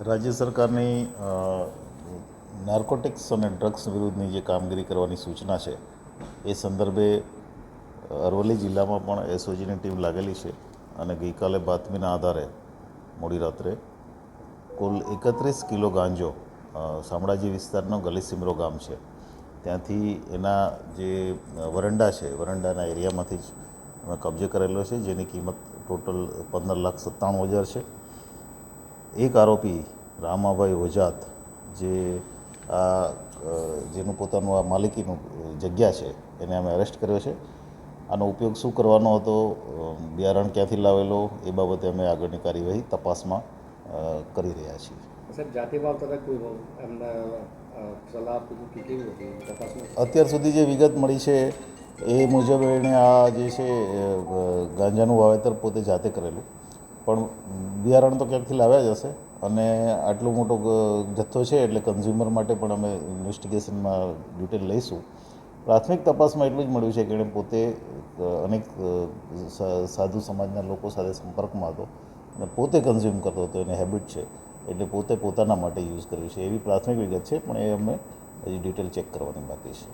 રાજ્ય સરકારની નાર્કોટિક્સ અને ડ્રગ્સ વિરુદ્ધની જે કામગીરી કરવાની સૂચના છે એ સંદર્ભે અરવલ્લી જિલ્લામાં પણ એસઓજીની ટીમ લાગેલી છે અને ગઈકાલે બાતમીના આધારે મોડી રાત્રે કુલ 31 કિલો ગાંજો શામળાજી વિસ્તારનો ગલીસિમરો ગામ છે ત્યાંથી એના જે વરંડા છે વરંડાના એરિયામાંથી જ અમે કબજે કરેલો છે, જેની કિંમત ટોટલ 15,97,000 છે. એક આરોપી રામાભાઈ ઓજાત જે જેનું પોતાનું આ માલિકીનું જગ્યા છે એને અમે અરેસ્ટ કર્યો છે. આનો ઉપયોગ શું કરવાનો હતો, બિયારણ ક્યાંથી લાવેલો, એ બાબતે અમે આગળની કાર્યવાહી તપાસમાં કરી રહ્યા છીએ. સર, જાતિભાવ તથા કોઈ એમને સલાહ કેવી હતી તપાસમાં? અત્યાર સુધી જે વિગત મળી છે એ મુજબ એણે આ જે છે ગાંજાનું વાવેતર પોતે જાતે કરેલું, પણ બિયારણ તો ક્યાંકથી લાવ્યા જ હશે અને આટલો મોટો જથ્થો છે એટલે કન્ઝ્યુમર માટે પણ અમે ઇન્વેસ્ટિગેશનમાં ડિટેલ લઈશું. પ્રાથમિક તપાસમાં એટલું જ મળ્યું છે કે એણે પોતે અનેક સાધુ સમાજના લોકો સાથે સંપર્કમાં હતો અને પોતે કન્ઝ્યુમ કરતો હતો, એને હેબિટ છે એટલે પોતે પોતાના માટે યુઝ કર્યું છે એવી પ્રાથમિક વિગત છે, પણ એ અમે હજી ડિટેલ ચેક કરવાની બાકી છે.